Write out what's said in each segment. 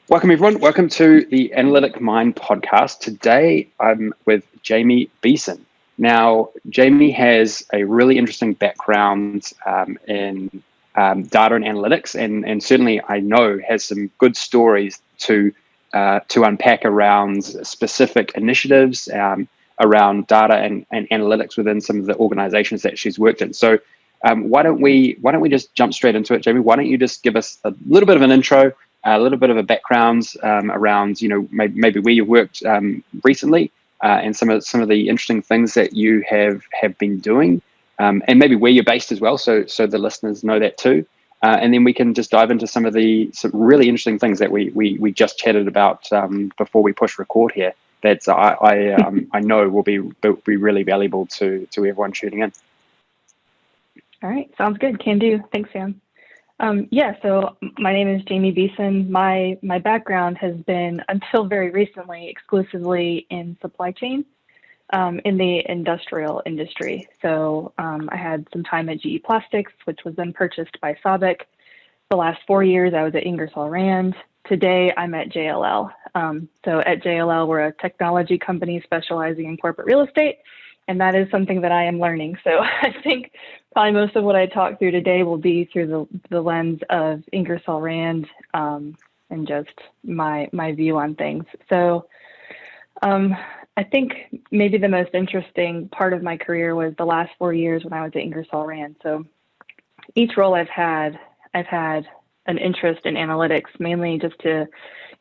Welcome, everyone. Welcome to the Analytic Mind podcast. Today, I'm with Jamie Beason. Now, Jamie has a really interesting background in data and analytics, and certainly I know has some good stories to unpack around specific initiatives around data and analytics within some of the organizations that she's worked in. So, why don't we just jump straight into it, Jamie? Why don't you just give us a little bit of an intro, a little bit of a background around, maybe where you worked recently, and some of the interesting things that you have been doing, and maybe where you're based as well, so the listeners know that too. And then we can just dive into some really interesting things that we just chatted about before we push record here. That I know will be really valuable to everyone tuning in. All right, sounds good. Can do. Thanks, Sam. So my name is Jamie Beason. My background has been, until very recently, exclusively in supply chain, in the industrial industry. So I had some time at GE Plastics, which was then purchased by Sabic. The last 4 years, I was at Ingersoll Rand. Today, I'm at JLL. So at JLL, we're a technology company specializing in corporate real estate, and that is something that I am learning. So I think probably most of what I talk through today will be through the lens of Ingersoll Rand and just my view on things. So I think maybe the most interesting part of my career was the last 4 years when I was at Ingersoll Rand. So each role I've had an interest in analytics, mainly just to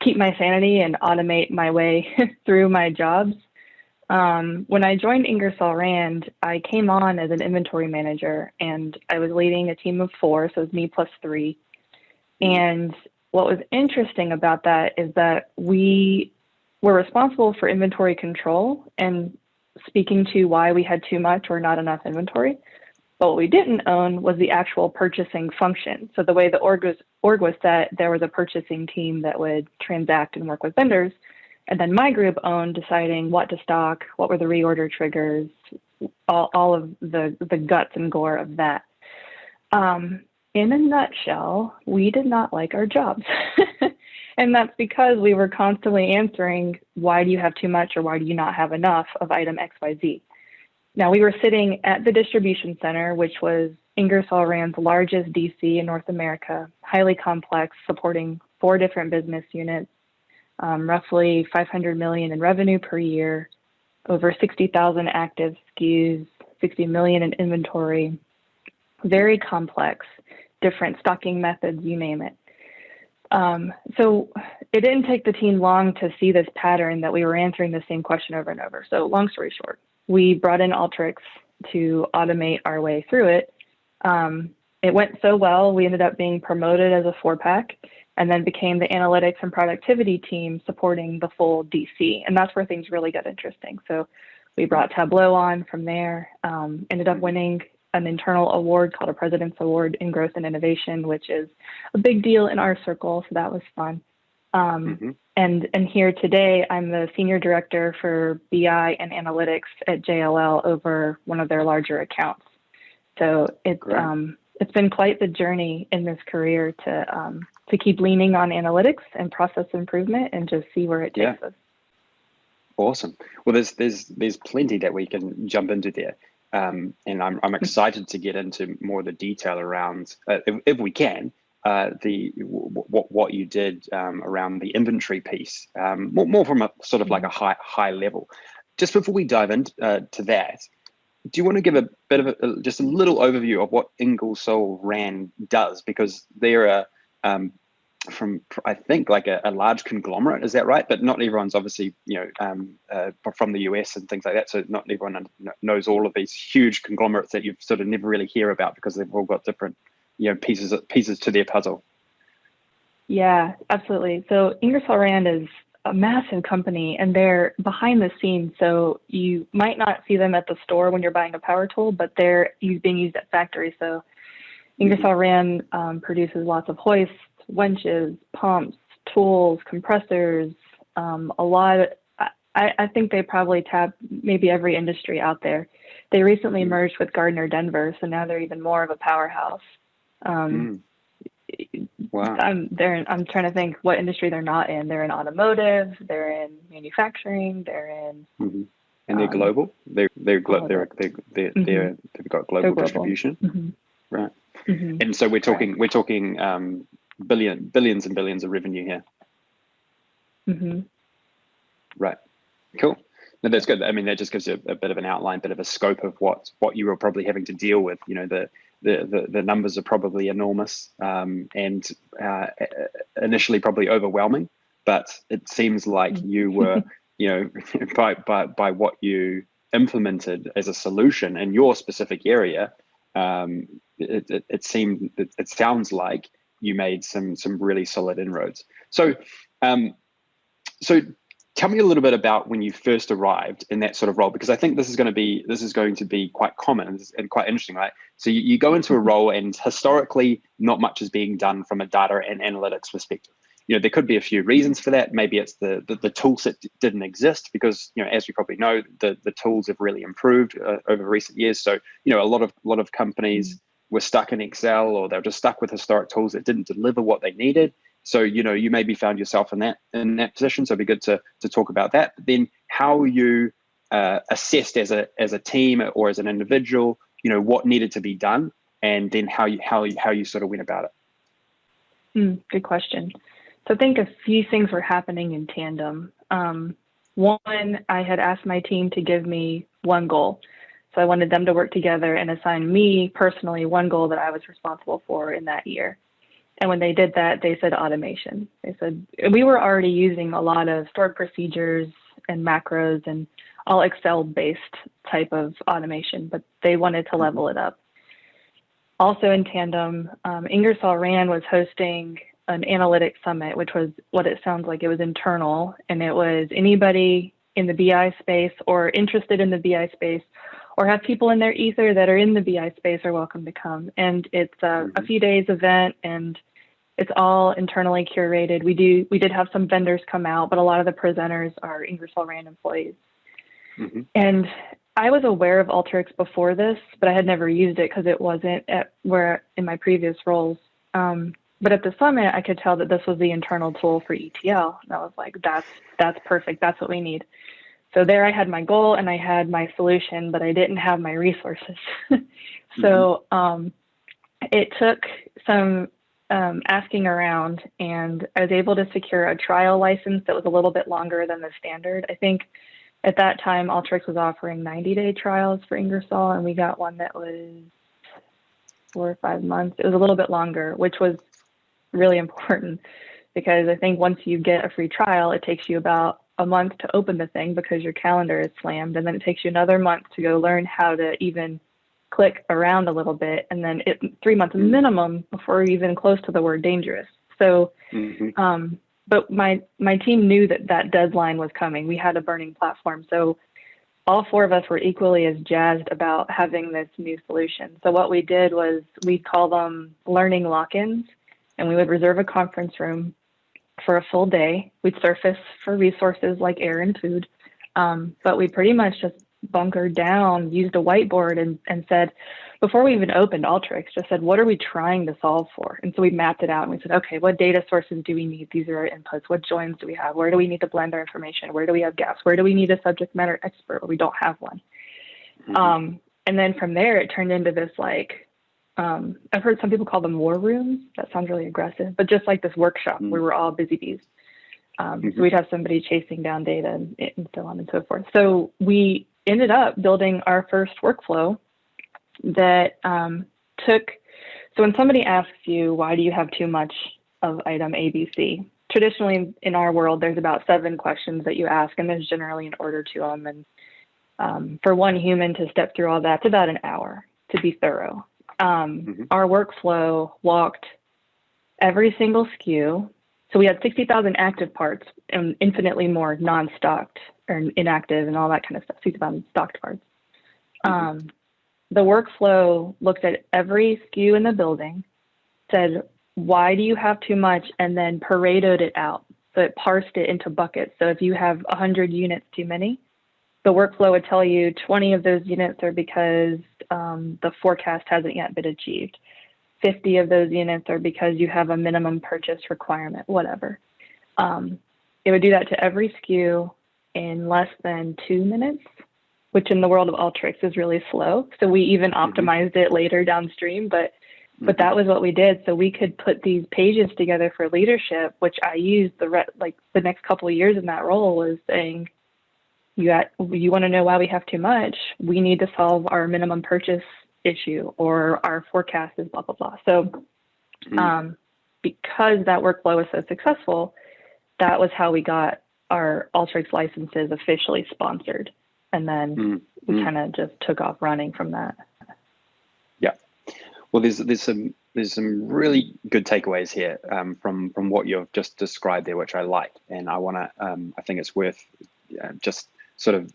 keep my sanity and automate my way through my jobs. When I joined Ingersoll Rand, I came on as an inventory manager, and I was leading a team of 4, so it was me plus 3. And what was interesting about that is that we were responsible for inventory control and speaking to why we had too much or not enough inventory. But what we didn't own was the actual purchasing function. So the way the org was set, there was a purchasing team that would transact and work with vendors. And then my group owned deciding what to stock, what were the reorder triggers, all of the guts and gore of that. In a nutshell, we did not like our jobs. And that's because we were constantly answering, why do you have too much or why do you not have enough of item XYZ? Now, we were sitting at the distribution center, which was Ingersoll Rand's largest DC in North America, highly complex, supporting 4 different business units. Roughly 500 million in revenue per year, over 60,000 active SKUs, 60 million in inventory, very complex, different stocking methods, you name it. So it didn't take the team long to see this pattern that we were answering the same question over and over. So long story short, we brought in Alteryx to automate our way through it. It went so well, we ended up being promoted as a 4-pack, and then became the analytics and productivity team supporting the full DC. And that's where things really got interesting. So we brought Tableau on from there, ended up winning an internal award called a President's Award in Growth and Innovation, which is a big deal in our circle. So that was fun. And here today, I'm the senior director for BI and analytics at JLL over one of their larger accounts. So it's been quite the journey in this career to keep leaning on analytics and process improvement and just see where it takes us. Awesome. Well, there's plenty that we can jump into there, and I'm excited to get into more of the detail around, if we can, what you did around the inventory piece, more from a sort of like a high level. Just before we dive into that, do you want to give a bit of just a little overview of what Ingersoll Rand does? Because they're from, I think, like a large conglomerate, is that right? But not everyone's obviously, from the US and things like that. So not everyone knows all of these huge conglomerates that you sort of never really hear about because they've all got different, pieces to their puzzle. Yeah, absolutely. So Ingersoll Rand is a massive company, and they're behind the scenes. So you might not see them at the store when you're buying a power tool, but they're being used at factories. So Ingersoll Rand produces lots of hoists, winches, pumps, tools, compressors, a lot. I think they probably tap maybe every industry out there. They recently merged with Gardner Denver, so now they're even more of a powerhouse. Wow. Wow. I'm trying to think what industry they're not in. They're in automotive, they're in manufacturing, they're in Mm-hmm. And they're global. They've got global distribution, right? And so we're talking billions and billions of revenue here. Right. Cool. No, that's good. I mean, that just gives you a bit of an outline, bit of a scope of what you were probably having to deal with. You know, the numbers are probably enormous, and initially probably overwhelming, but it seems like you were, you know, by what you implemented as a solution in your specific area, it sounds like you made some really solid inroads. So tell me a little bit about when you first arrived in that sort of role, because I think this is going to be quite common and quite interesting, right? So you go into a role, and historically, not much is being done from a data and analytics perspective. You know, there could be a few reasons for that. Maybe it's the tool set didn't exist because, you know, as you probably know, the tools have really improved over recent years. So, you know, a lot of companies were stuck in Excel, or they're just stuck with historic tools that didn't deliver what they needed. So, you know, you maybe found yourself in that position. So it'd be good to talk about that. But then how you assessed as a team or as an individual, you know, what needed to be done, and then how you sort of went about it. Good question. So I think a few things were happening in tandem. One, I had asked my team to give me one goal. So I wanted them to work together and assign me personally one goal that I was responsible for in that year. And when they did that, they said automation. They said, we were already using a lot of stored procedures and macros and all Excel-based type of automation, but they wanted to level it up. Also in tandem, Ingersoll Rand was hosting an analytics summit, which was what it sounds like. It was internal, and it was anybody in the BI space or interested in the BI space or have people in their ether that are in the BI space are welcome to come. And it's a few days event, and it's all internally curated. We did have some vendors come out, but a lot of the presenters are Ingersoll Rand employees. And I was aware of Alteryx before this, but I had never used it because it wasn't in my previous roles. But at the summit, I could tell that this was the internal tool for ETL. And I was like, that's perfect. That's what we need. So there I had my goal and I had my solution, but I didn't have my resources. So it took some asking around, and I was able to secure a trial license that was a little bit longer than the standard. I think at that time, Alteryx was offering 90-day trials for Ingersoll, and we got one that was 4 or 5 months. It was a little bit longer, which was really important because I think once you get a free trial, it takes you about a month to open the thing because your calendar is slammed, and then it takes you another month to go learn how to even click around a little bit, and then 3 months minimum before you're even close to the word dangerous. So, but my team knew that deadline was coming. We had a burning platform, so all 4 of us were equally as jazzed about having this new solution. So what we did was we call them learning lock-ins, and we would reserve a conference room for a full day. We'd surface for resources like air and food, but we pretty much just bunkered down, used a whiteboard and said, before we even opened Alteryx, just said, what are we trying to solve for? And so we mapped it out and we said, okay, what data sources do we need? These are our inputs. What joins do we have? Where do we need to blend our information? Where do we have gaps? Where do we need a subject matter expert? Well, we don't have one. And then from there, it turned into this like, I've heard some people call them war rooms. That sounds really aggressive, but just like this workshop where we're all busy bees. So we'd have somebody chasing down data and so on and so forth. So we ended up building our first workflow that so when somebody asks you, why do you have too much of item ABC? Traditionally in our world, there's about 7 questions that you ask, and there's generally an order to them. And for one human to step through all that, it's about an hour to be thorough. Our workflow walked every single SKU. So we had 60,000 active parts and infinitely more non-stocked or inactive and all that kind of stuff, 60,000 stocked parts. The workflow looked at every SKU in the building, said, why do you have too much? And then Paretoed it out. So it parsed it into buckets. So if you have 100 units too many, the workflow would tell you 20 of those units are because the forecast hasn't yet been achieved. 50 of those units are because you have a minimum purchase requirement, whatever. It would do that to every SKU in less than 2 minutes, which in the world of Alteryx is really slow. So we even optimized it later downstream, but that was what we did. So we could put these pages together for leadership, which I used the next couple of years in that role, was saying, you want to know why we have too much? We need to solve our minimum purchase issue, or our forecast is blah, blah, blah. So because that workflow was so successful, that was how we got our Alteryx licenses officially sponsored. And then we kind of just took off running from that. Yeah. Well, there's some really good takeaways here from what you've just described there, which I like, and I want to I think it's worth just sort of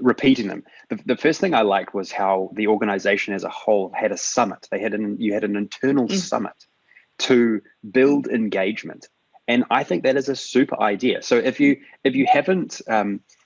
repeating them. The first thing I liked was how the organization as a whole had a summit. You had an internal summit to build engagement, and I think that is a super idea. So if you haven't,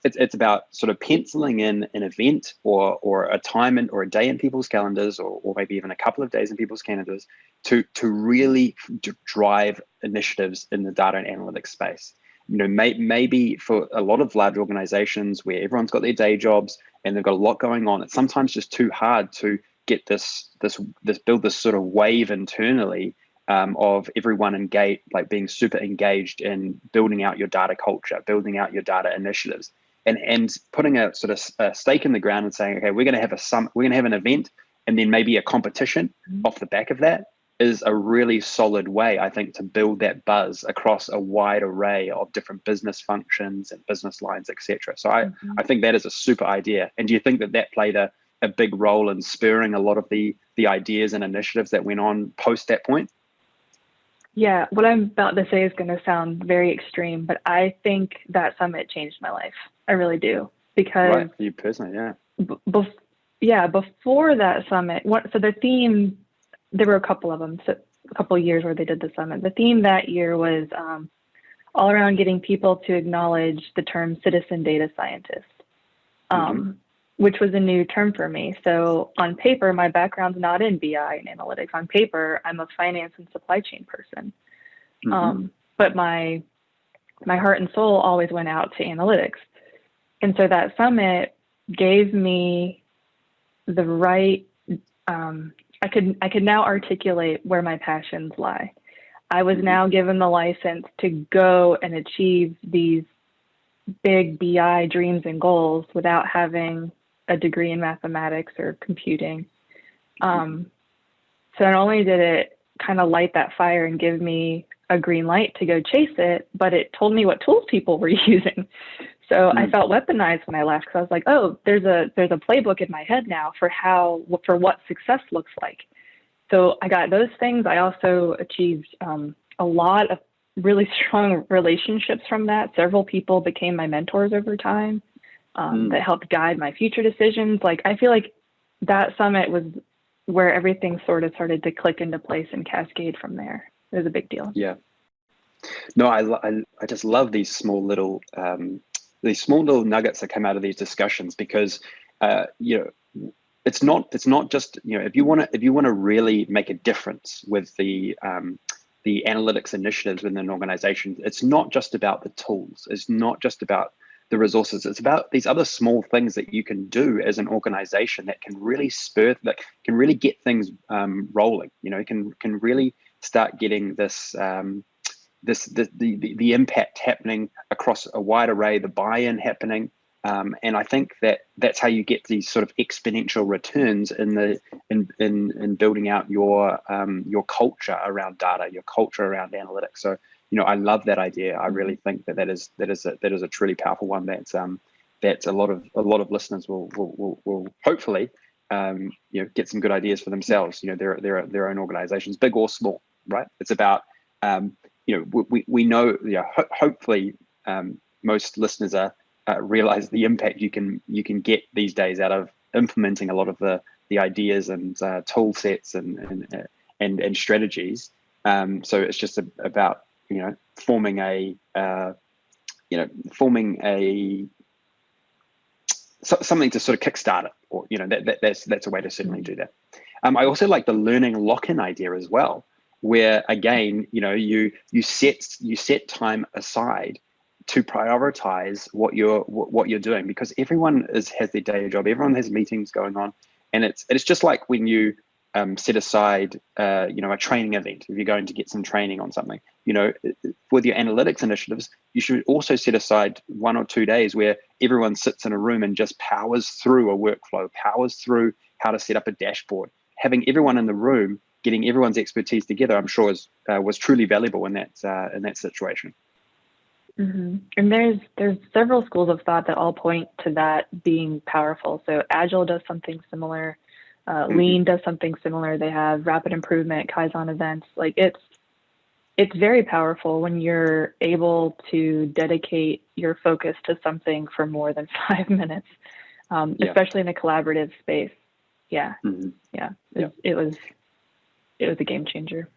it's about sort of penciling in an event or a time or a day in people's calendars, or maybe even a couple of days in people's calendars to really drive initiatives in the data and analytics space. Maybe for a lot of large organizations where everyone's got their day jobs and they've got a lot going on, it's sometimes just too hard to get build this sort of wave internally of everyone engaged, like being super engaged in building out your data culture, building out your data initiatives, and putting a sort of a stake in the ground and saying, okay, we're going to have we're going to have an event, and then maybe a competition off the back of that is a really solid way, I think, to build that buzz across a wide array of different business functions and business lines, etc. So I think that is a super idea. And do you think that played a big role in spurring a lot of the ideas and initiatives that went on post that point? Yeah, what I'm about to say is going to sound very extreme, but I think that summit changed my life. I really do. Because right, you personally, yeah. Before that summit, so the theme, there were a couple of them, so a couple of years where they did the summit. The theme that year was all around getting people to acknowledge the term citizen data scientist, which was a new term for me. So on paper, my background's not in BI and analytics. On paper, I'm a finance and supply chain person. But my heart and soul always went out to analytics. And so that summit gave me the right, I could now articulate where my passions lie. I was now given the license to go and achieve these big BI dreams and goals without having a degree in mathematics or computing. So not only did it kind of light that fire and give me a green light to go chase it, but it told me what tools people were using. So I felt weaponized when I left, because I was like, oh, there's a playbook in my head now for what success looks like. So I got those things. I also achieved a lot of really strong relationships from that. Several people became my mentors over time that helped guide my future decisions. Like, I feel like that summit was where everything sort of started to click into place and cascade from there. It was a big deal. Yeah. No, I just love these small little nuggets that come out of these discussions, because it's not just, if you want to really make a difference with the analytics initiatives within an organization, it's not just about the tools, it's not just about the resources, it's about these other small things that you can do as an organization that can really that can really get things rolling. Can really start getting this the impact happening across a wide array, the buy-in happening, and I think that's how you get these sort of exponential returns in building out your culture around data, your culture around analytics. So I love that idea. I really think that is a truly powerful one. That's a lot of listeners will hopefully get some good ideas for themselves. Their own organizations, big or small, right? It's about we know, hopefully most listeners realize the impact you can get these days out of implementing a lot of the ideas and tool sets and strategies. So it's just about forming something to sort of kickstart it, or that's a way to certainly do that. I also like the learning lock-in idea as well, where again, you set time aside to prioritize what you're doing, because everyone has their day job, everyone has meetings going on, and it's just like when you set aside a training event. If you're going to get some training on something, with your analytics initiatives, you should also set aside 1 or 2 days where everyone sits in a room and just powers through a workflow, powers through how to set up a dashboard. Having everyone in the room, getting everyone's expertise together, I'm sure was truly valuable in that situation. Mm-hmm. And there's several schools of thought that all point to that being powerful. So Agile does something similar. Lean does something similar. They have rapid improvement, Kaizen events. Like it's very powerful when you're able to dedicate your focus to something for more than 5 minutes, especially in a collaborative space. Yeah, it was a game changer.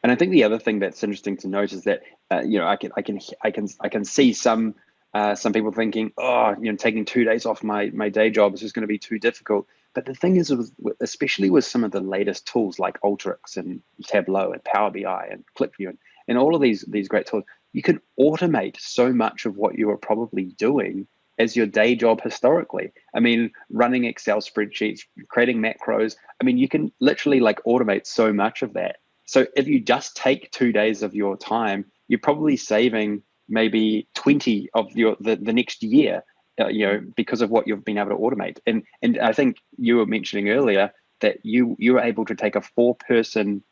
And I think the other thing that's interesting to note is that I can see some people thinking, taking 2 days off my day job is just going to be too difficult. But the thing is, especially with some of the latest tools like Alteryx and Tableau and Power BI and ClickView and all of these great tools, you can automate so much of what you are probably doing as your day job historically. I mean, running Excel spreadsheets, creating macros. I mean, you can literally automate so much of that. So if you just take 2 days of your time, you're probably saving maybe 20 of the next year, because of what you've been able to automate. And I think you were mentioning earlier that you were able to take a 4-person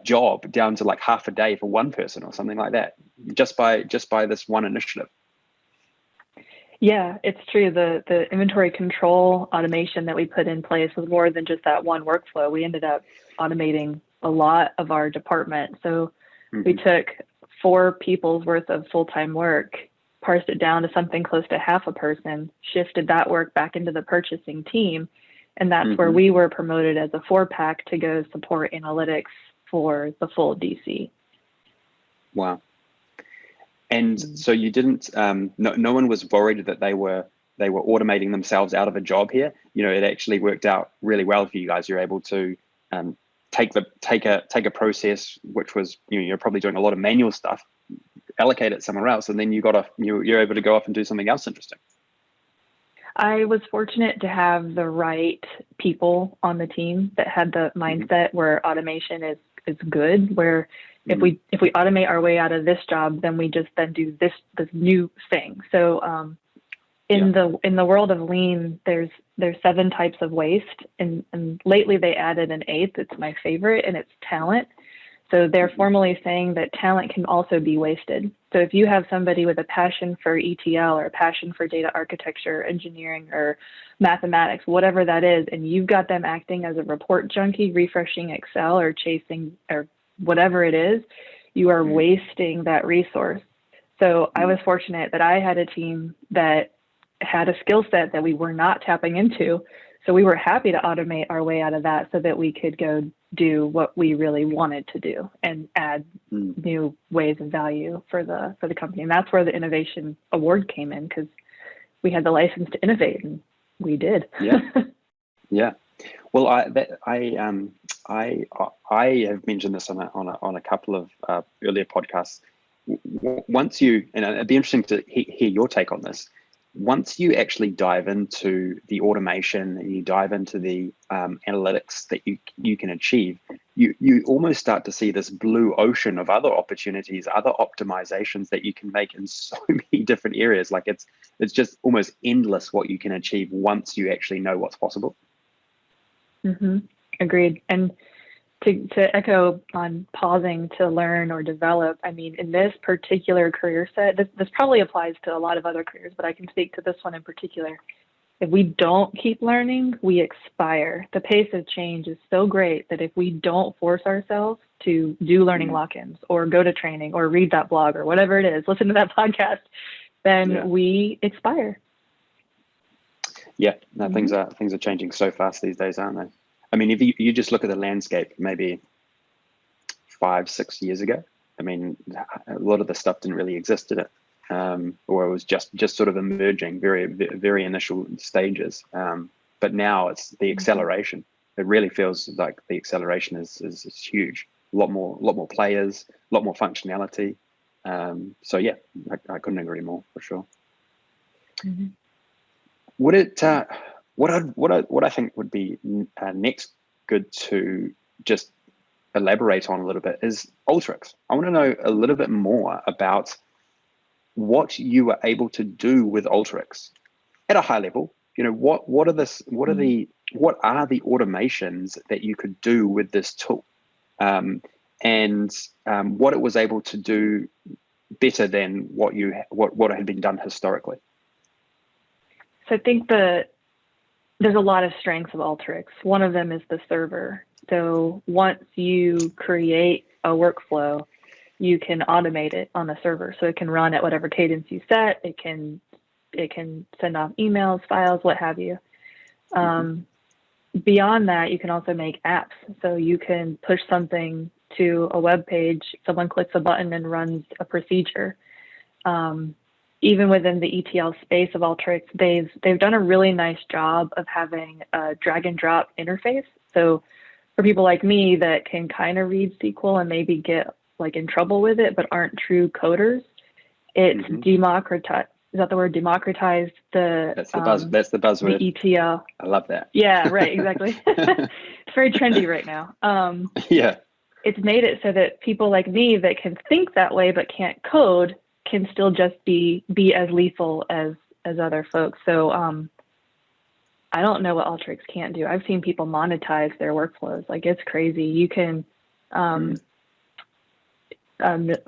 job down to half a day for one person or something like that, just by this one initiative. Yeah, it's true. The inventory control automation that we put in place was more than just that one workflow. We ended up automating a lot of our department. So we took 4 people's worth of full-time work, parsed it down to something close to half a person, shifted that work back into the purchasing team. And that's where we were promoted as a 4-pack to go support analytics for the full DC. Wow. And so you didn't, no one was worried that they were automating themselves out of a job here. It actually worked out really well for you guys. You're able to take a process, which was, you're probably doing a lot of manual stuff, allocate it somewhere else, and then you're able to go off and do something else interesting. I was fortunate to have the right people on the team that had the mindset where automation is good, where if we automate our way out of this job, then we just do this new thing. So in the world of lean, there's 7 types of waste, and lately they added an 8th. It's my favorite, and it's talent. So they're formally saying that talent can also be wasted. So if you have somebody with a passion for ETL or a passion for data architecture, engineering, or mathematics, whatever that is, and you've got them acting as a report junkie, refreshing Excel or chasing or whatever it is, you are wasting that resource. So I was fortunate that I had a team that had a skill set that we were not tapping into. So we were happy to automate our way out of that so that we could go do what we really wanted to do and add new ways of value for the company. And that's where the innovation award came in, because we had the license to innovate, and we did. Yeah. Well, I have mentioned this on a couple of earlier podcasts. Once you, and it'd be interesting to hear your take on this. Once you actually dive into the automation and you dive into the analytics that you can achieve, you almost start to see this blue ocean of other opportunities, other optimizations that you can make in so many different areas. It's just almost endless what you can achieve once you actually know what's possible. Agreed. And to echo on pausing to learn or develop, I mean, in this particular career set, this probably applies to a lot of other careers, but I can speak to this one in particular. If we don't keep learning, we expire. The pace of change is so great that if we don't force ourselves to do learning lock-ins or go to training or read that blog or whatever it is, listen to that podcast, then we expire. Yeah, no, things are changing so fast these days, aren't they? I mean, if you just look at the landscape, maybe 5-6 years ago, I mean, a lot of the stuff didn't really exist, did it? Or it was just sort of emerging, very, very initial stages. but now it's the acceleration. It really feels like the acceleration is huge. A lot more players, a lot more functionality. So yeah, I couldn't agree more, for sure. Mm-hmm. Would it what I think would be next good to just elaborate on a little bit is Alteryx. I want to know a little bit more about what you were able to do with Alteryx at a high level. You know, what are the automations that you could do with this tool, and what it was able to do better than what had been done historically. So I think there's a lot of strengths of Alteryx. One of them is the server. So once you create a workflow, you can automate it on the server. So it can run at whatever cadence you set. It can send off emails, files, what have you. Beyond that, you can also make apps. So you can push something to a web page, someone clicks a button and runs a procedure. Even within the ETL space of Alteryx, they've done a really nice job of having a drag and drop interface. So for people like me that can kind of read SQL and maybe get like in trouble with it, but aren't true coders, it's democratized. Is that the word? Democratized the that's the buzzword. The ETL. I love that. Yeah, right, exactly. It's very trendy right now. Yeah. It's made it so that people like me that can think that way but can't code can still just be as lethal as other folks. So I don't know what Alteryx can't do. I've seen people monetize their workflows. Like, it's crazy. You can a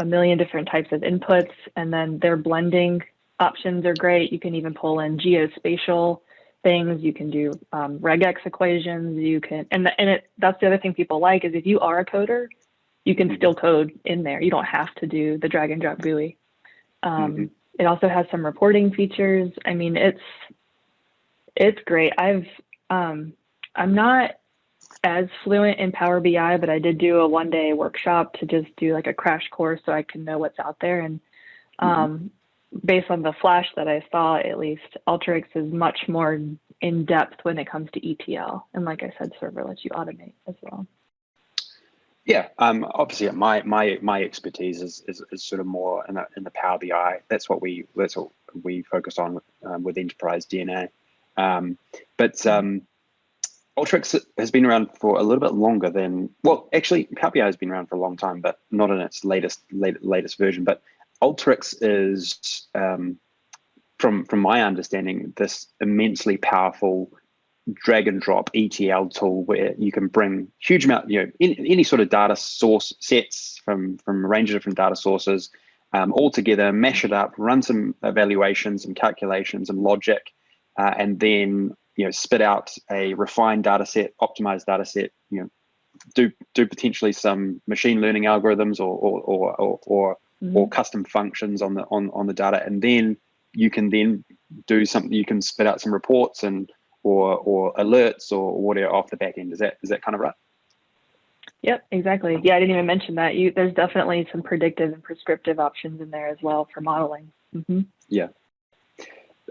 million different types of inputs, and then their blending options are great. You can even pull in geospatial things. You can do regex equations. You can, that's the other thing people like, is if you are a coder, you can still code in there. You don't have to do the drag and drop GUI. It also has some reporting features. I mean, it's great. I'm not as fluent in Power BI, but I did do a one-day workshop to just do like a crash course so I can know what's out there. And based on the flash that I saw, at least, Alteryx is much more in depth when it comes to ETL. And like I said, server lets you automate as well. Yeah, obviously my expertise is sort of more in the Power BI. That's what we focus on with Enterprise DNA. But Alteryx has been around for a little bit longer than, well, actually Power BI has been around for a long time, but not in its latest version. But Alteryx is, from my understanding, this immensely powerful drag and drop ETL tool where you can bring huge amount, any sort of data source sets from a range of different data sources, all together, mash it up, run some evaluations and calculations and logic, and then spit out a refined data set, optimized data set, do potentially some machine learning algorithms or custom functions on the data, and then you can then do something. You can spit out some reports or alerts or whatever off the back end. Is that kind of right? Yep, exactly. Yeah, I didn't even mention that. There's definitely some predictive and prescriptive options in there as well for modeling. Yeah.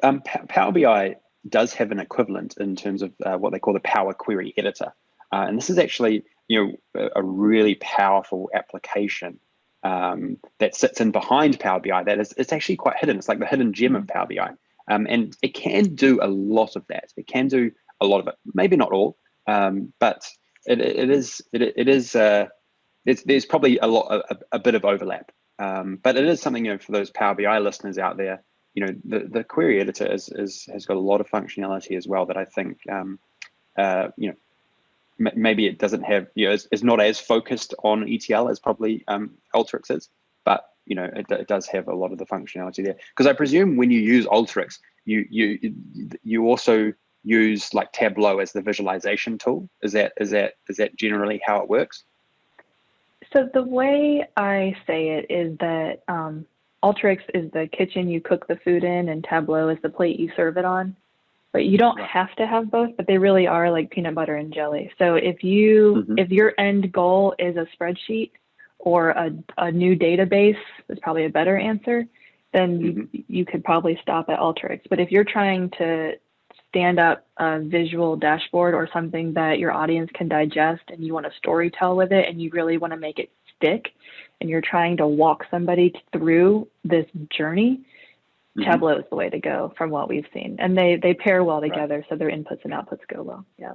Power BI does have an equivalent in terms of what they call the Power Query Editor, and this is actually a really powerful application that sits in behind Power BI. It's actually quite hidden. It's like the hidden gem of Power BI. And it can do a lot of that. It can do a lot of it, maybe not all, but there's probably a bit of overlap. But it is something, for those Power BI listeners out there, the query editor has got a lot of functionality as well that I think, maybe it doesn't have, is not as focused on ETL as probably Alteryx is, but it does have a lot of the functionality there. Because I presume when you use Alteryx, you also use like Tableau as the visualization tool. Is that generally how it works? So the way I say it is that Alteryx is the kitchen you cook the food in, and Tableau is the plate you serve it on. But you don't have to have both, but they really are like peanut butter and jelly. So if your end goal is a spreadsheet or a new database, is probably a better answer, then you could probably stop at Alteryx. But if you're trying to stand up a visual dashboard or something that your audience can digest and you want to story tell with it and you really want to make it stick and you're trying to walk somebody through this journey, Tableau is the way to go from what we've seen. And they pair well together, so their inputs and outputs go well. Yeah.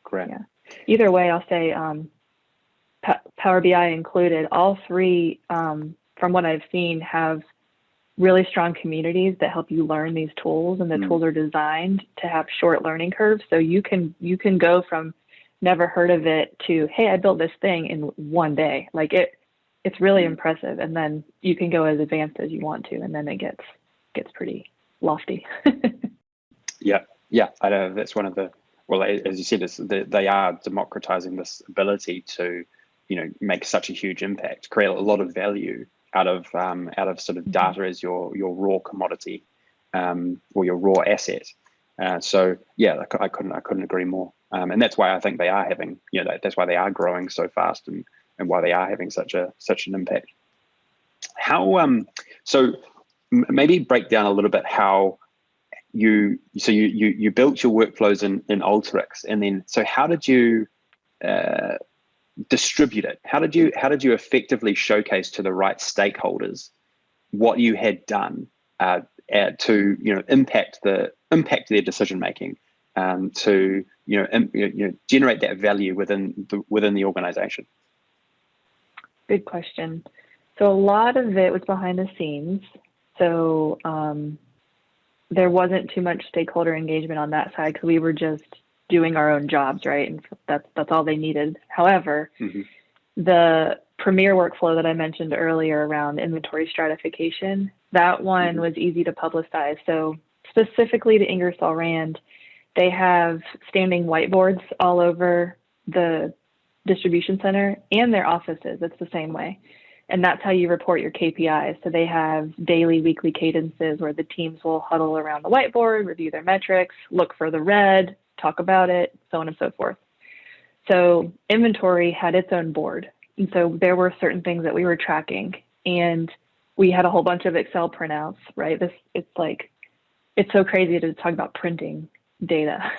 Correct. Yeah. Either way, I'll say Power BI included, all three, from what I've seen, have really strong communities that help you learn these tools, and the tools are designed to have short learning curves. So you can go from never heard of it to, hey, I built this thing in one day. Like it's really impressive. And then you can go as advanced as you want to, and then it gets pretty lofty. Yeah. I know that's one of the, well, as you said, they are democratizing this ability to, make such a huge impact, create a lot of value out of sort of data as your raw commodity, or your raw asset. So yeah, I couldn't agree more. And that's why I think they are having, that's why they are growing so fast, and why they are having such an impact. How so maybe break down a little bit how you built your workflows in Alteryx, and then so how did you distribute it? How did you effectively showcase to the right stakeholders what you had done to impact their decision making, to generate that value within the organization? Good question. So a lot of it was behind the scenes. So there wasn't too much stakeholder engagement on that side because we were just doing our own jobs, right? And that's all they needed. However, the premier workflow that I mentioned earlier around inventory stratification, that one was easy to publicize. So specifically to Ingersoll Rand, they have standing whiteboards all over the distribution center and their offices. It's the same way. And that's how you report your KPIs. So they have daily, weekly cadences where the teams will huddle around the whiteboard, review their metrics, look for the red, talk about it, so on and so forth. So inventory had its own board. And so there were certain things that we were tracking, and we had a whole bunch of Excel printouts, right? It's so crazy to talk about printing data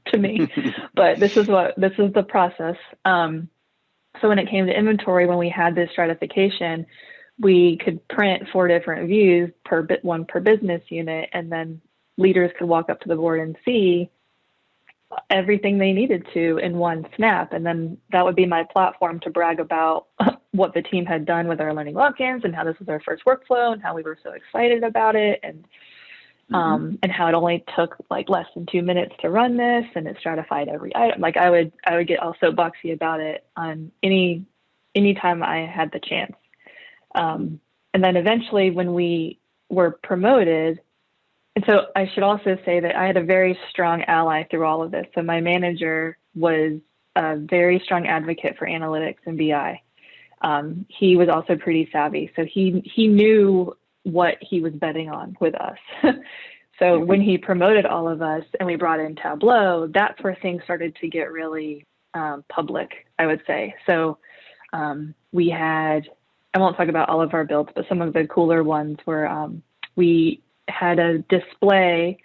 to me, but this is the process. So when it came to inventory, when we had this stratification, we could print 4 different views one per business unit, and then leaders could walk up to the board and see everything they needed to in one snap. And then that would be my platform to brag about what the team had done with our learning logins and how this was our first workflow and how we were so excited about it, and how it only took like less than 2 minutes to run this, and it stratified every item. Like I would get all soapboxy about it on any time I had the chance. And then eventually when we were promoted, and so I should also say that I had a very strong ally through all of this. So my manager was a very strong advocate for analytics and BI. He was also pretty savvy. So he knew what he was betting on with us. So when he promoted all of us and we brought in Tableau, that's where things started to get really public, I would say. So we had, I won't talk about all of our builds, but some of the cooler ones were, we had a display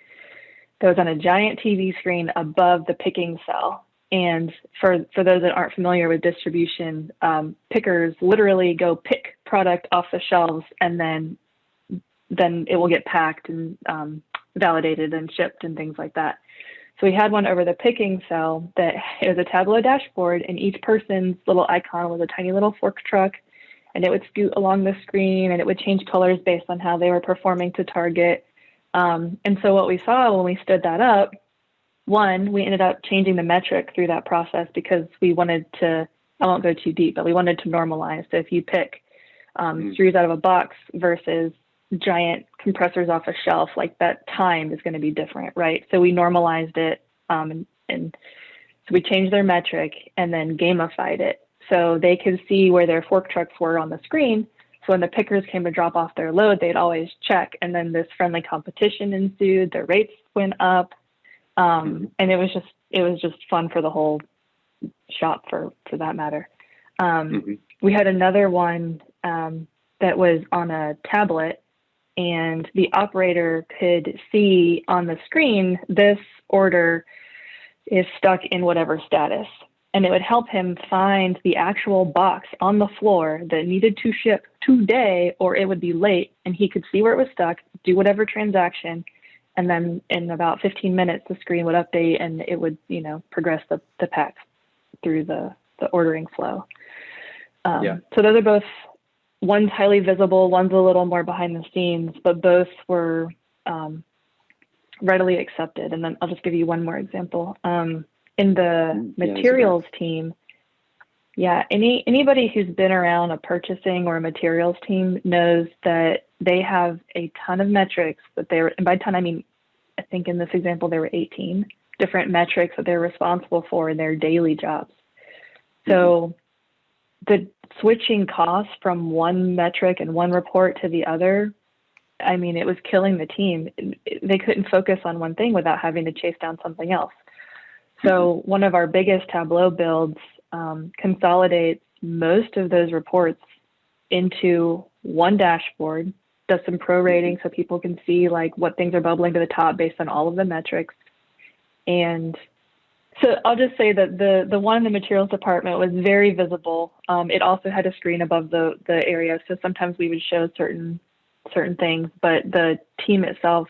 that was on a giant TV screen above the picking cell. And for those that aren't familiar with distribution, pickers literally go pick product off the shelves, and then it will get packed and validated and shipped and things like that. So we had one over the picking cell that it was a Tableau dashboard, and each person's little icon was a tiny little fork truck, and it would scoot along the screen, and it would change colors based on how they were performing to target. And so what we saw when we stood that up, one, we ended up changing the metric through that process because we wanted to, I won't go too deep, but we wanted to normalize. So if you pick screws out of a box versus giant compressors off a shelf, like that time is going to be different, right? So we normalized it, and so we changed their metric and then gamified it so they could see where their fork trucks were on the screen. So when the pickers came to drop off their load, they'd always check, and then this friendly competition ensued. Their rates went up, and it was just fun for the whole shop, for that matter. We had another one that was on a tablet, and the operator could see on the screen, this order is stuck in whatever status. And it would help him find the actual box on the floor that needed to ship today, or it would be late, and he could see where it was stuck, do whatever transaction, and then in about 15 minutes, the screen would update and it would, progress the pack through the ordering flow. So those are both, one's highly visible, one's a little more behind the scenes, but both were readily accepted. And then I'll just give you one more example. In the materials team, anybody who's been around a purchasing or a materials team knows that they have a ton of metrics that and by ton, I mean, I think in this example, there were 18 different metrics that they're responsible for in their daily jobs. So the switching costs from one metric and one report to the other, I mean, it was killing the team. They couldn't focus on one thing without having to chase down something else. So one of our biggest Tableau builds consolidates most of those reports into one dashboard, does some prorating so people can see like what things are bubbling to the top based on all of the metrics. And so I'll just say that the one in the materials department was very visible. It also had a screen above the area, so sometimes we would show certain things, but the team itself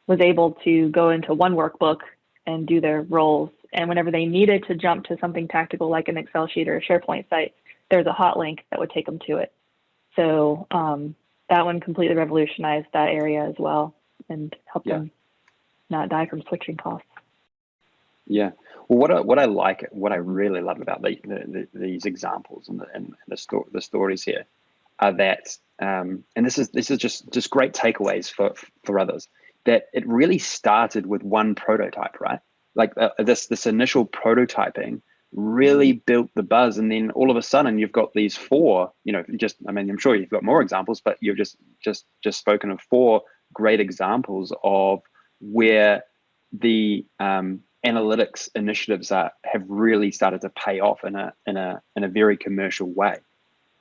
was able to go into one workbook and do their roles. And whenever they needed to jump to something tactical like an Excel sheet or a SharePoint site, there's a hot link that would take them to it. So that one completely revolutionized that area as well and helped them not die from switching costs. Yeah. Well, what I really love about these examples and the stories here are that, and this is just great takeaways for others, that it really started with one prototype, right? Like this initial prototyping really built the buzz, and then all of a sudden you've got these four, I'm sure you've got more examples, but you've just spoken of four great examples of where the analytics initiatives have really started to pay off in a very commercial way.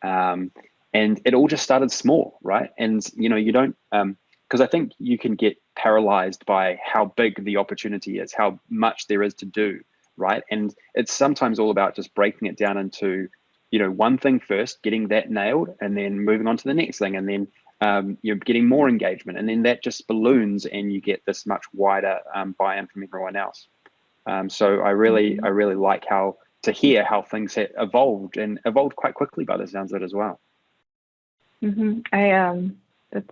And it all just started small, right? And you don't, because I think you can get paralyzed by how big the opportunity is, how much there is to do, right? And it's sometimes all about just breaking it down into, one thing first, getting that nailed, and then moving on to the next thing, and then you're getting more engagement, and then that just balloons, and you get this much wider buy-in from everyone else. So I really like to hear how things have evolved quite quickly by the sounds of it as well.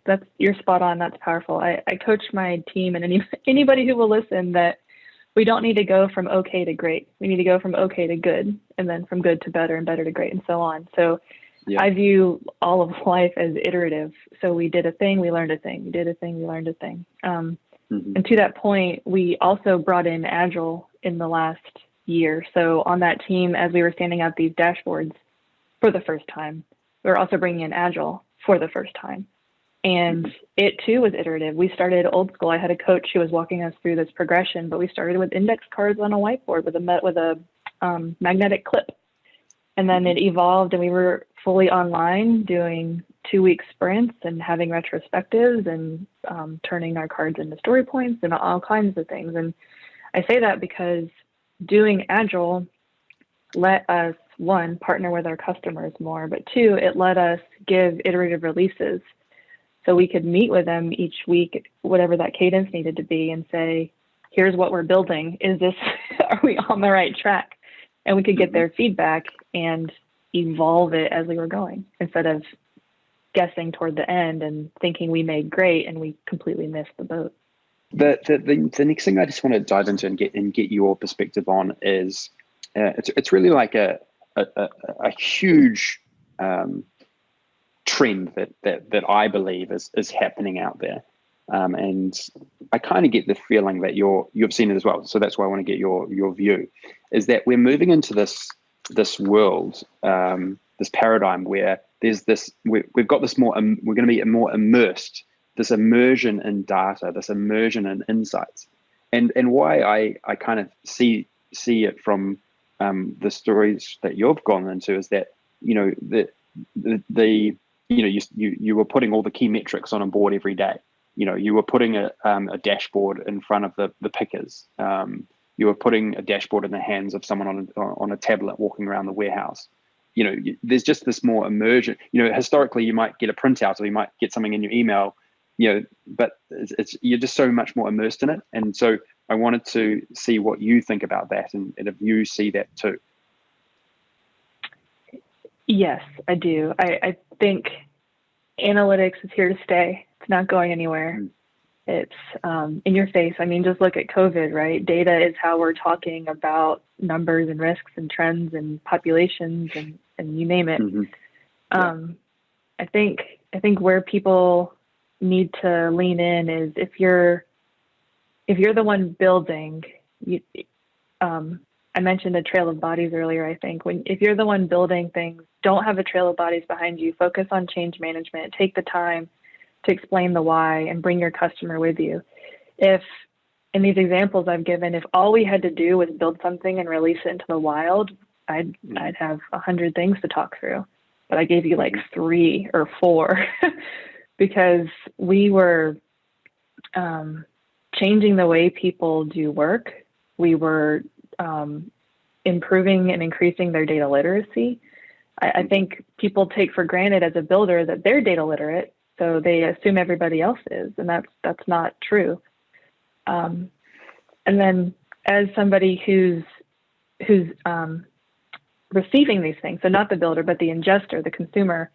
That's you're spot on. That's powerful. I coach my team and anybody who will listen that we don't need to go from okay to great. We need to go from okay to good, and then from good to better, and better to great, and so on. So I view all of life as iterative. So we did a thing, we learned a thing. We did a thing, we learned a thing. And to that point, we also brought in Agile in the last year. So on that team, as we were standing out these dashboards for the first time, we were also bringing in Agile for the first time. And it too was iterative. We started old school. I had a coach who was walking us through this progression, but we started with index cards on a whiteboard with a magnetic clip. And then it evolved, and we were fully online doing 2-week sprints and having retrospectives and turning our cards into story points and all kinds of things. And I say that because doing Agile let us, one, partner with our customers more, but two, it let us give iterative releases. So we could meet with them each week, whatever that cadence needed to be, and say, here's what we're building. Are we on the right track? And we could get their feedback and evolve it as we were going, instead of guessing toward the end and thinking we made great and we completely missed the boat. The next thing I just want to dive into and get your perspective on is it's really like a huge trend that I believe is happening out there, and I kind of get the feeling that you've seen it as well. So that's why I want to get your view. Is that we're moving into this world, this paradigm where there's we've got this more, we're going to be more immersed, this immersion in data, this immersion in insights, and why I kind of see it from the stories that you've gone into is that the you were putting all the key metrics on a board every day. You were putting a dashboard in front of the pickers. You were putting a dashboard in the hands of someone on a tablet walking around the warehouse. There's just this more immersion. Historically, you might get a printout or you might get something in your email, but you're just so much more immersed in it. And so I wanted to see what you think about that, and if you see that too. Yes, I do. I think analytics is here to stay. It's not going anywhere. It's in your face. I mean, just look at COVID, right? Data is how we're talking about numbers and risks and trends and populations and you name it. I think where people need to lean in is if you're the one building, I mentioned a trail of bodies earlier. I think if you're the one building things, don't have a trail of bodies behind you. Focus on change management. Take the time to explain the why and bring your customer with you. If in these examples I've given, if all we had to do was build something and release it into the wild, I'd have 100 things to talk through. But I gave you like 3 or 4 because we were changing the way people do work. We were improving and increasing their data literacy. I think people take for granted as a builder that they're data literate, so they assume everybody else is, and that's not true. And then as somebody who's receiving these things, so not the builder, but the ingester, the consumer,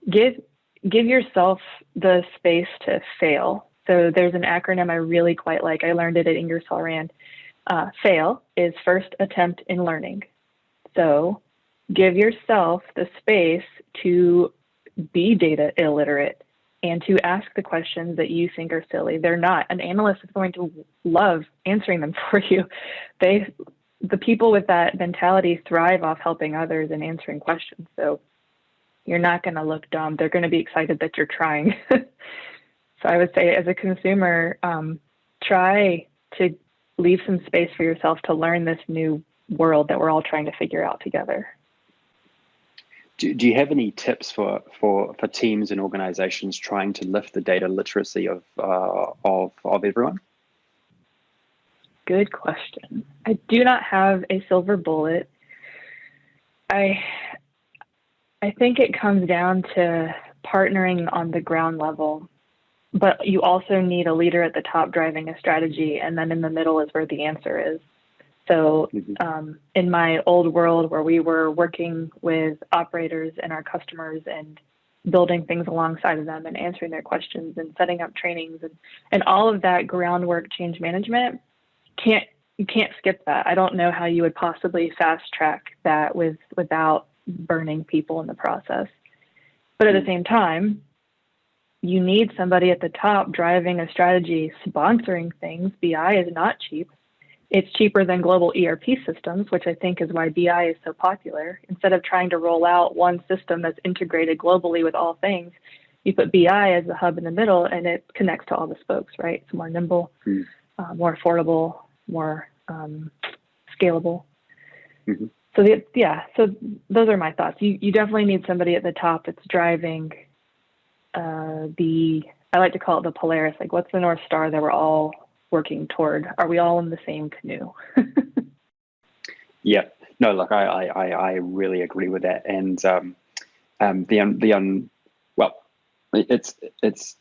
give yourself the space to fail. So there's an acronym I really quite like. I learned it at Ingersoll Rand. FAIL is first attempt in learning. So give yourself the space to be data illiterate and to ask the questions that you think are silly. They're not. An analyst is going to love answering them for you. The people with that mentality thrive off helping others and answering questions. So you're not going to look dumb. They're going to be excited that you're trying. So I would say as a consumer, try to leave some space for yourself to learn this new world that we're all trying to figure out together. Do you have any tips for teams and organizations trying to lift the data literacy of everyone? Good question. I do not have a silver bullet. I think it comes down to partnering on the ground level, but you also need a leader at the top driving a strategy, and then in the middle is where the answer is. So in my old world where we were working with operators and our customers and building things alongside of them and answering their questions and setting up trainings and all of that groundwork change management, you can't skip that. I don't know how you would possibly fast track that without burning people in the process. But at the same time, you need somebody at the top driving a strategy, sponsoring things. BI is not cheap. It's cheaper than global ERP systems, which I think is why BI is so popular. Instead of trying to roll out one system that's integrated globally with all things, you put BI as the hub in the middle and it connects to all the spokes, right? It's more nimble, more affordable, more scalable. So those are my thoughts. You definitely need somebody at the top that's driving I like to call it the Polaris, like what's the North Star that we're all working toward? Are we all in the same canoe? Yeah, no, look, I really agree with that. And it's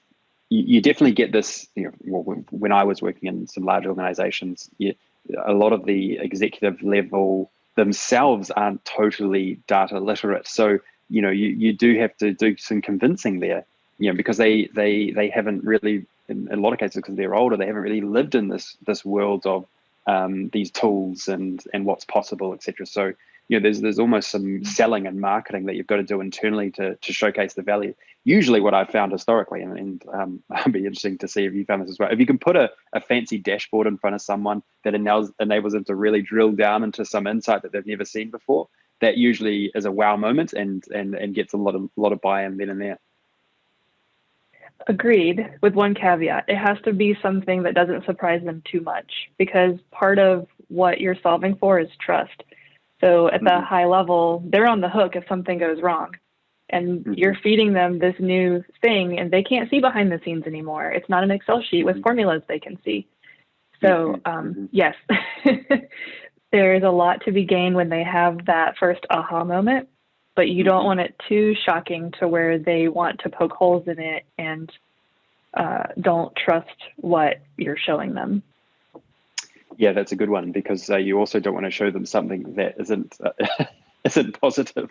you definitely get this. When I was working in some large organizations, a lot of the executive level themselves aren't totally data literate. So you do have to do some convincing there. Because they haven't really, in a lot of cases, because they're older, they haven't really lived in this world of these tools and what's possible, etc. So there's almost some selling and marketing that you've got to do internally to showcase the value. Usually, what I've found historically, and it'd be interesting to see if you found this as well. If you can put a fancy dashboard in front of someone that enables them to really drill down into some insight that they've never seen before, that usually is a wow moment and gets a lot of buy-in then and there. Agreed, with one caveat. It has to be something that doesn't surprise them too much, because part of what you're solving for is trust. So at the high level, they're on the hook if something goes wrong. and you're feeding them this new thing, and they can't see behind the scenes anymore. It's not an Excel sheet with formulas they can see. So yes, there is a lot to be gained when they have that first aha moment, but you don't want it too shocking to where they want to poke holes in it and don't trust what you're showing them. Yeah, that's a good one, because you also don't want to show them something that isn't positive.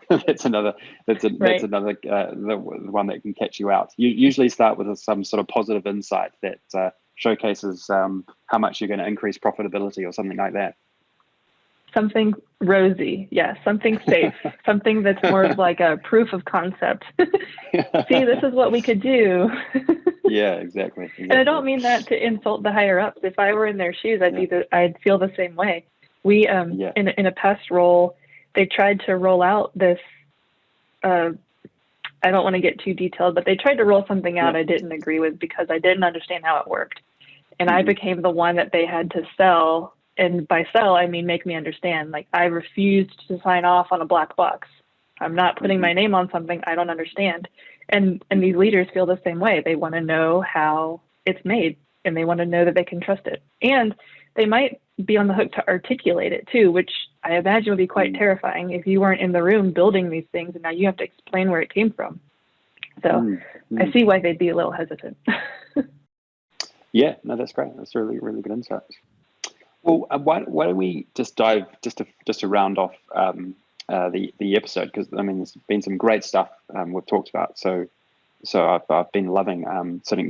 That's another the one that can catch you out. You usually start with some sort of positive insight that showcases how much you're going to increase profitability or something like that. Something rosy, yes, something safe, something that's more of like a proof of concept. See, this is what we could do. Yeah, exactly. And I don't mean that to insult the higher ups. If I were in their shoes, I'd feel the same way. We in a past role, they tried to roll out this. I don't want to get too detailed, but they tried to roll something out I didn't agree with because I didn't understand how it worked, and I became the one that they had to sell. And by sell, I mean make me understand. Like, I refused to sign off on a black box. I'm not putting my name on something I don't understand. And these leaders feel the same way. They want to know how it's made, and they want to know that they can trust it. And they might be on the hook to articulate it too, which I imagine would be quite terrifying if you weren't in the room building these things and now you have to explain where it came from. So I see why they'd be a little hesitant. Yeah, no, that's great. That's really, really good insight. Well, why don't we just dive just to round off the episode, because I mean there's been some great stuff we've talked about. So I've been loving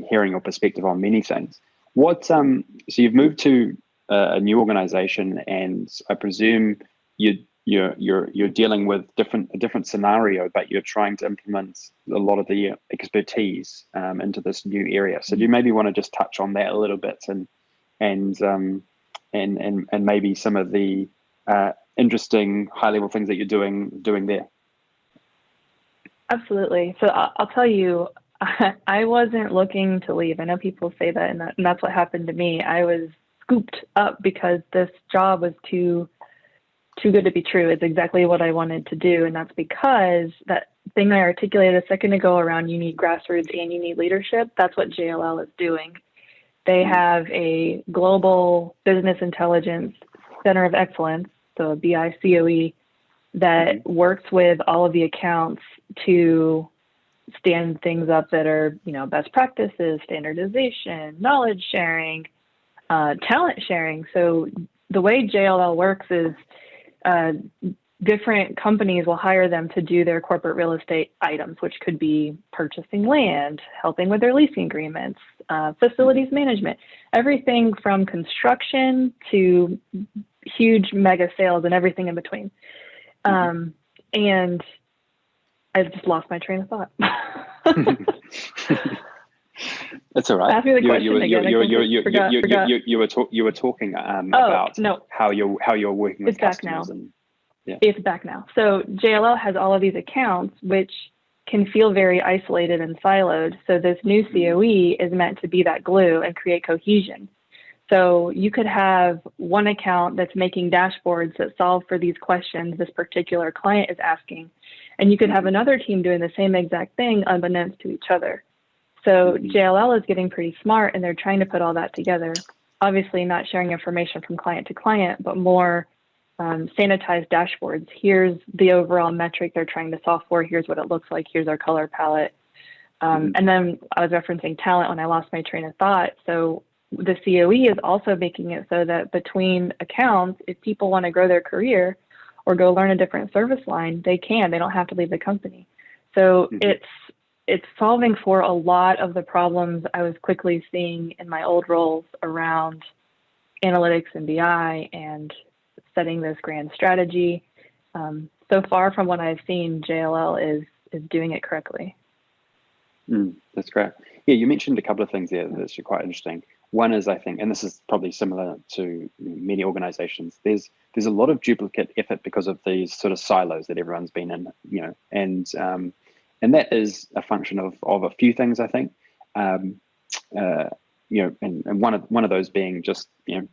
hearing your perspective on many things. So you've moved to a new organization, and I presume you're dealing with a different scenario, but you're trying to implement a lot of the expertise into this new area. So do you maybe want to just touch on that a little bit and maybe some of the interesting high-level things that you're doing there? Absolutely. So I'll tell you, I wasn't looking to leave. I know people say that, and that's what happened to me. I was scooped up because this job was too good to be true. It's exactly what I wanted to do, and that's because that thing I articulated a second ago around you need grassroots and you need leadership, that's what JLL is doing. They have a global business intelligence center of excellence, so a BICOE, that works with all of the accounts to stand things up that are, best practices, standardization, knowledge sharing, talent sharing. So the way JLL works is different companies will hire them to do their corporate real estate items, which could be purchasing land, helping with their leasing agreements, facilities management, everything from construction to huge mega sales and everything in between. And I've just lost my train of thought. That's all right. Ask me the question again. You were talking about how you're working with customers. It's back now. So JLL has all of these accounts, which can feel very isolated and siloed. So this new COE is meant to be that glue and create cohesion. So you could have one account that's making dashboards that solve for these questions this particular client is asking. And you could have another team doing the same exact thing unbeknownst to each other. So JLL is getting pretty smart, and they're trying to put all that together. Obviously not sharing information from client to client, but more sanitized dashboards. Here's the overall metric they're trying to solve for. Here's what it looks like. Here's our color palette. And then I was referencing talent when I lost my train of thought. So the COE is also making it so that between accounts, if people want to grow their career or go learn a different service line, they can. They don't have to leave the company. So it's solving for a lot of the problems I was quickly seeing in my old roles around analytics and BI and setting this grand strategy. So far from what I've seen, JLL is doing it correctly. That's great. Yeah, you mentioned a couple of things there that's quite interesting. One is, I think, and this is probably similar to many organizations, there's a lot of duplicate effort because of these sort of silos that everyone's been in, and that is a function of a few things, I think. And one of those being just, the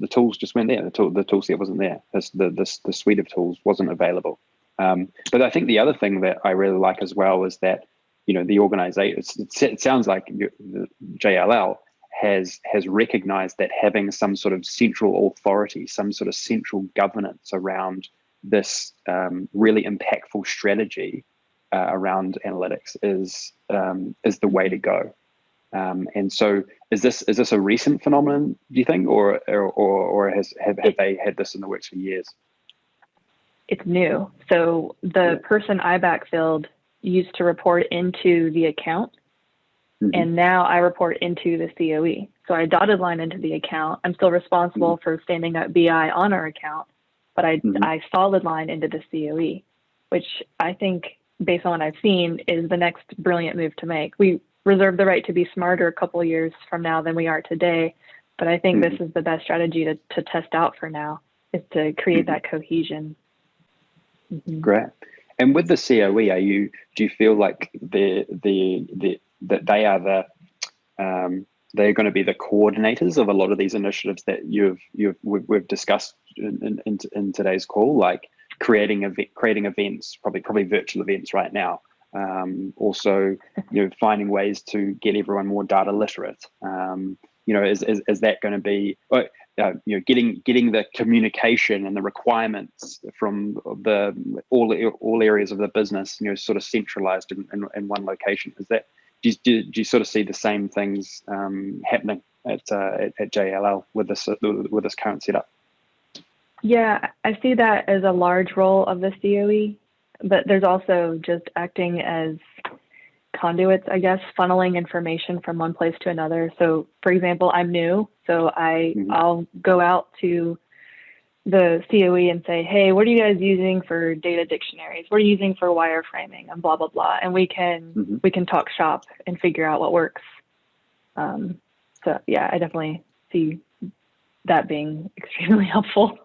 tools just weren't there. The tool set wasn't there. The suite of tools wasn't available. But I think the other thing that I really like as well is that, the organization, it sounds like the JLL has recognized that having some sort of central authority, some sort of central governance around this really impactful strategy around analytics is the way to go. And so is this a recent phenomenon, do you think, or have they had this in the works for years? It's new. So the person I backfilled used to report into the account, and now I report into the COE. So I dotted line into the account. I'm still responsible for standing up BI on our account, but I solid line into the COE, which I think, based on what I've seen, is the next brilliant move to make. We reserve the right to be smarter a couple of years from now than we are today, but I think this is the best strategy to test out for now, is to create that cohesion. Great. And with the COE, do you feel like that they are they're going to be the coordinators of a lot of these initiatives that we've discussed in today's call, like creating events, probably virtual events right now. Also, finding ways to get everyone more data literate. Is that going to be getting the communication and the requirements from all areas of the business, sort of centralized in one location? Is that do you sort of see the same things happening at JLL with this current setup? Yeah, I see that as a large role of the COE, but there's also just acting as conduits, I guess, funneling information from one place to another. So, for example, I'm new, so I'll go out to the COE and say, hey, what are you guys using for data dictionaries? What are you using for wireframing and blah, blah, blah. And we can talk shop and figure out what works. So yeah, I definitely see that being extremely helpful.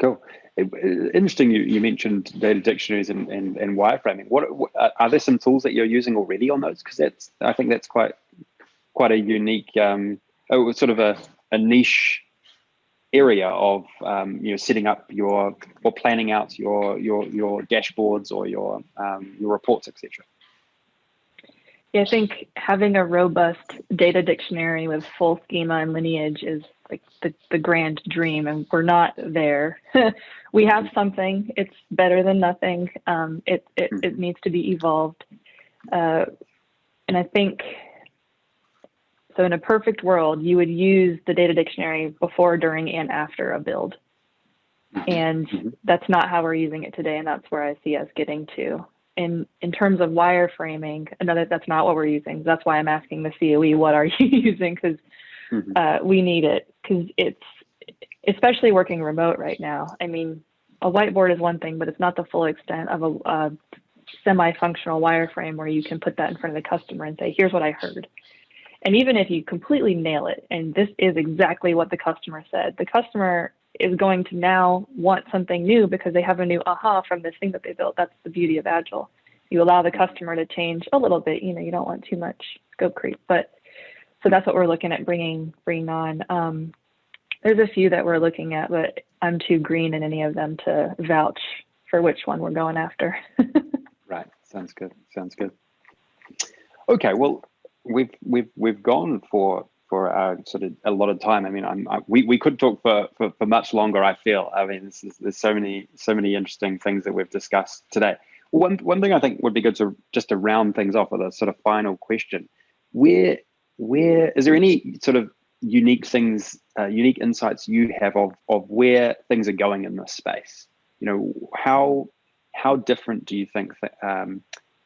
Cool. Interesting. You mentioned data dictionaries and wireframing. What are there some tools that you're using already on those? Because I think that's quite a unique, sort of a niche area of setting up or planning out your dashboards or your reports, etc. Yeah, I think having a robust data dictionary with full schema and lineage is like the grand dream, and we're not there. We have something. It's better than nothing. It needs to be evolved, and I think so. In a perfect world, you would use the data dictionary before, during, and after a build, and that's not how we're using it today, and that's where I see us getting to. In terms of wireframing, that's not what we're using. That's why I'm asking the COE, what are you using? Because we need it, because it's, especially working remote right now. I mean, a whiteboard is one thing, but it's not the full extent of a semi-functional wireframe where you can put that in front of the customer and say, here's what I heard. And even if you completely nail it, and this is exactly what the customer said, the customer is going to now want something new because they have a new aha from this thing that they built. That's the beauty of Agile. You allow the customer to change a little bit. You don't want too much scope creep, but so that's what we're looking at bringing on. There's a few that we're looking at, but I'm too green in any of them to vouch for which one we're going after. Right. Sounds good. Okay. Well, we've gone for sort of a lot of time. I mean, we could talk for much longer. I feel. I mean, there's so many interesting things that we've discussed today. One thing I think would be good to round things off with a sort of final question. Where is there any sort of unique insights you have of where things are going in this space? How different do you think that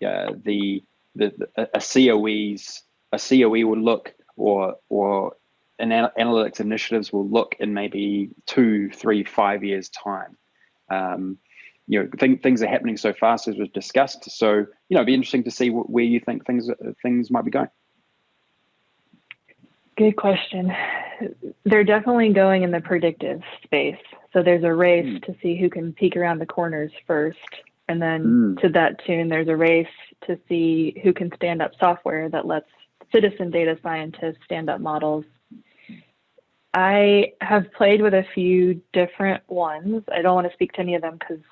a COE will look, or analytics initiatives will look in maybe 2, 3, 5 years time? Things are happening so fast, as we've discussed. So, it'd be interesting to see where you think things might be going. Good question. They're definitely going in the predictive space. So there's a race to see who can peek around the corners first. And then to that tune, there's a race to see who can stand up software that lets citizen data scientists stand up models. I have played with a few different ones. I don't want to speak to any of them because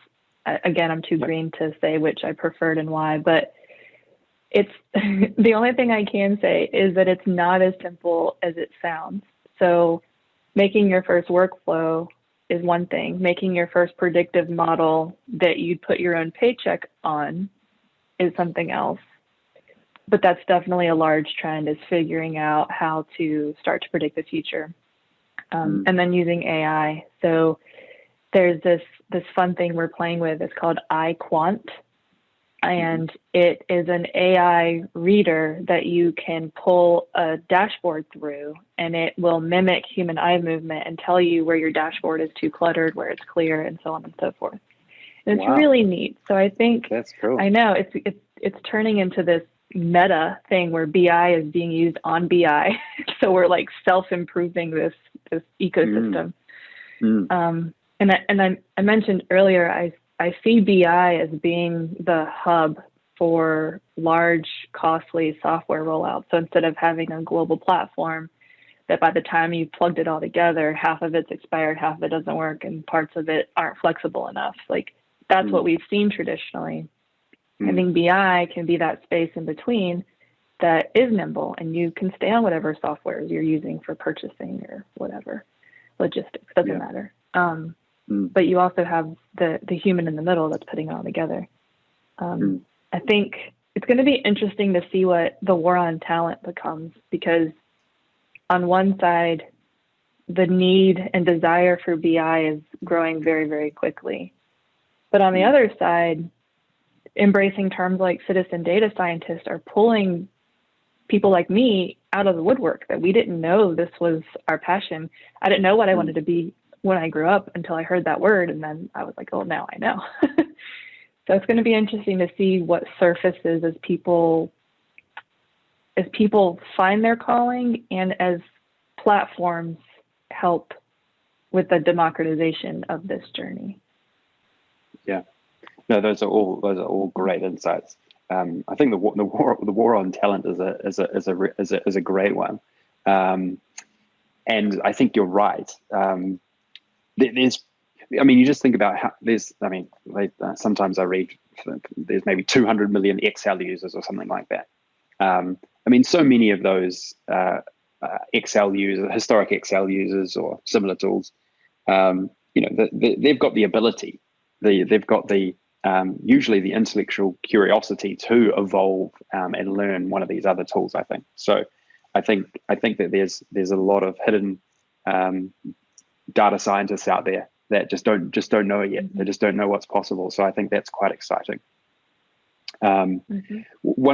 Again, I'm too green to say which I preferred and why, but it's the only thing I can say is that it's not as simple as it sounds. So making your first workflow is one thing. Making your first predictive model that you'd put your own paycheck on is something else. But that's definitely a large trend, is figuring out how to start to predict the future. And then using AI. So there's this fun thing we're playing with. It's called iQuant. And it is an AI reader that you can pull a dashboard through, and it will mimic human eye movement and tell you where your dashboard is too cluttered, where it's clear, and so on and so forth. And it's really neat. So I think that's cool. I know it's turning into this meta thing where BI is being used on BI. So we're like self-improving this ecosystem. And I mentioned earlier, I see BI as being the hub for large, costly software rollouts. So instead of having a global platform that by the time you've plugged it all together, half of it's expired, half of it doesn't work, and parts of it aren't flexible enough. Like that's what we've seen traditionally. I think BI can be that space in between that is nimble, and you can stay on whatever software you're using for purchasing or whatever. Logistics, doesn't matter. But you also have the human in the middle that's putting it all together. I think it's going to be interesting to see what the war on talent becomes, because on one side, the need and desire for BI is growing very, very quickly. But on the other side, embracing terms like citizen data scientists are pulling people like me out of the woodwork, that we didn't know this was our passion. I didn't know what I wanted to be when I grew up until I heard that word. And then I was like, oh, now I know. So it's going to be interesting to see what surfaces as people find their calling, and as platforms help with the democratization of this journey. Yeah. No, those are all great insights. I think the war on talent is a great one, and I think you're right. You just think about how sometimes I read there's maybe 200 million Excel users or something like that. So many of those Excel users, historic Excel users or similar tools, they've got the ability, they've got the usually the intellectual curiosity to evolve and learn one of these other tools. I think so. I think that there's a lot of hidden data scientists out there that just don't know it yet. They just don't know what's possible. So I think that's quite exciting. One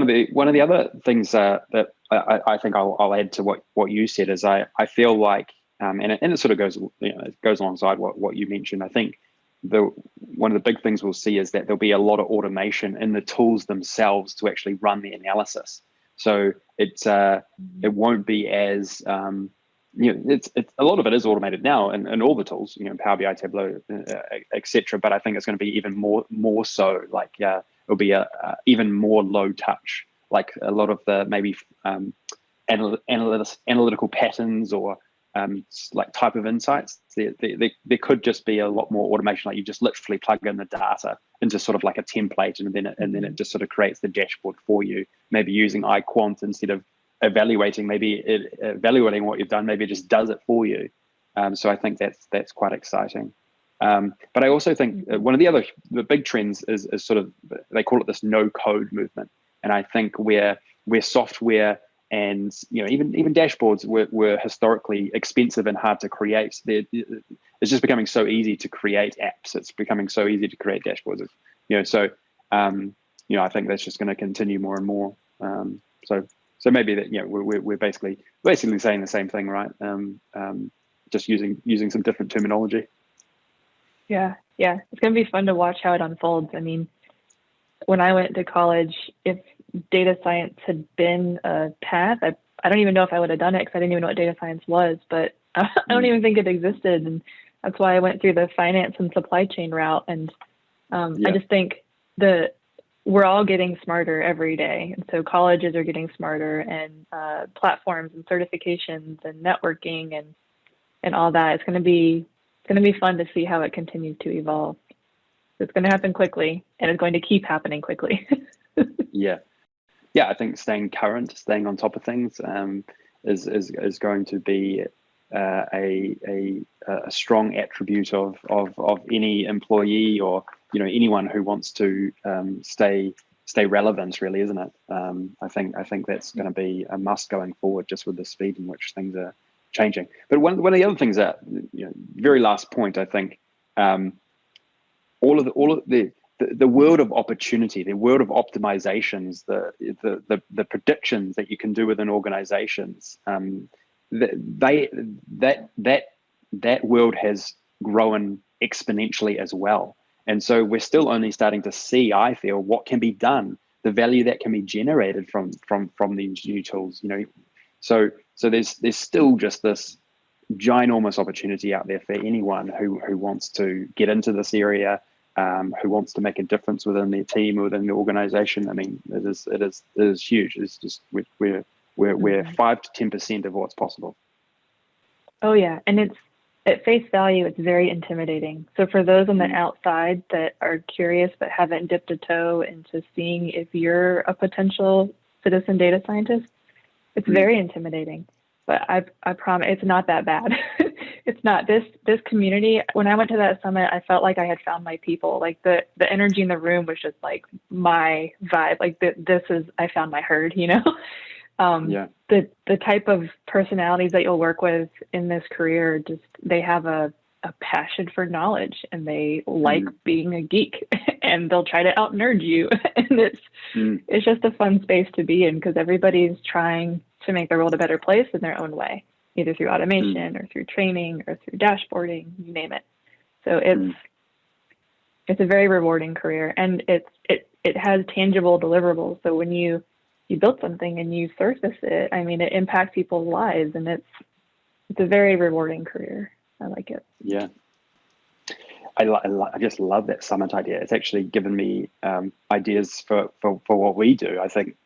of the other things that I think I'll add to what you said is I feel like and it sort of goes it goes alongside what you mentioned. I think one of the big things we'll see is that there'll be a lot of automation in the tools themselves to actually run the analysis. So it won't be as it's a lot of it is automated now in all the tools, Power BI, Tableau, etc. But I think it's going to be even more so. Like it'll be even more low touch. Like a lot of the maybe analytical patterns or like type of insights, there could just be a lot more automation. Like you just literally plug in the data into sort of like a template, and then it just sort of creates the dashboard for you. Maybe using iQuant instead of evaluating what you've done, maybe it just does it for you. So I think that's quite exciting. But I also think one of the big trends is sort of, they call it this no code movement. And I think where software and even dashboards were historically expensive and hard to create, it's just becoming so easy to create apps. It's becoming so easy to create dashboards. I think that's just going to continue more and more. So maybe that we're basically saying the same thing, right? Just using some different terminology. Yeah, it's going to be fun to watch how it unfolds. I mean, when I went to college, if data science had been a path, I don't even know if I would have done it, because I didn't even know what data science was, but I don't even think it existed. And that's why I went through the finance and supply chain route. And I just think we're all getting smarter every day. And so colleges are getting smarter, and platforms and certifications and networking and all that. It's going to be fun to see how it continues to evolve. It's going to happen quickly, and it's going to keep happening quickly. Yeah. Yeah, I think staying current, staying on top of things, is going to be a strong attribute of any employee, or anyone who wants to stay relevant, really, isn't it? I think that's going to be a must going forward, just with the speed in which things are changing. But one of the other things that, very last point, I think, all of the world of opportunity, the world of optimizations, the predictions that you can do within organizations, that world has grown exponentially as well. And so we're still only starting to see, I feel, what can be done, the value that can be generated from these new tools. So there's still just this ginormous opportunity out there for anyone who wants to get into this area, who wants to make a difference within their team, within the organization. I mean, it is huge. It's just we're 5 to 10% of what's possible. Oh yeah, and it's at face value, it's very intimidating. So for those on the outside that are curious but haven't dipped a toe into seeing if you're a potential citizen data scientist, it's very intimidating. But I promise it's not that bad. It's not. This community, when I went to that summit, I felt like I had found my people. Like the energy in the room was just like my vibe. Like I found my herd, The type of personalities that you'll work with in this career, just they have a passion for knowledge, and they like being a geek, and they'll try to out nerd you. And it's just a fun space to be in, because everybody's trying to make the world a better place in their own way, either through automation or through training or through dashboarding, you name it. So it's a very rewarding career, and it has tangible deliverables. So when you build something and you surface it, I mean, it impacts people's lives, and it's a very rewarding career. I like it. Yeah. I just love that summit idea. It's actually given me ideas for what we do. I think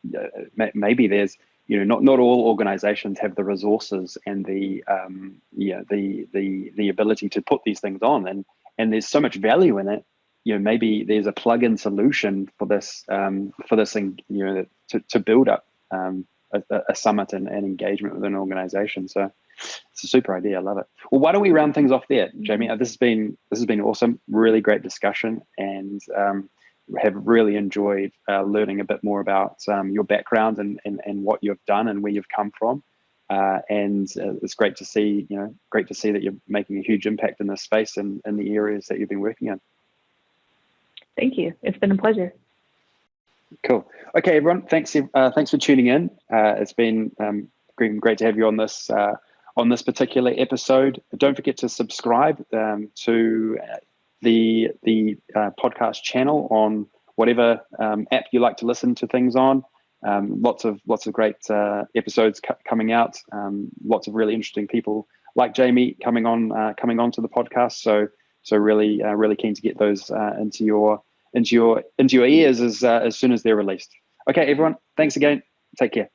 maybe there's, not all organizations have the resources and the ability to put these things on, and there's so much value in it. Maybe there's a plug-in solution for this thing, to build up a summit and engagement with an organization. So it's a super idea. I love it. Well, why don't we round things off there, Jamie? This has been awesome. Really great discussion, and have really enjoyed learning a bit more about your background and what you've done and where you've come from. And it's great to see, that you're making a huge impact in this space and in the areas that you've been working in. Thank you. It's been a pleasure. Cool. Okay, everyone. Thanks for tuning in. It's been great to have you on this particular episode. Don't forget to subscribe to the podcast channel on whatever app you like to listen to things on. Lots of great episodes coming out. Lots of really interesting people like Jamie coming on to the podcast. So really keen to get those into your ears as soon as they're released. Okay, everyone. Thanks again. Take care.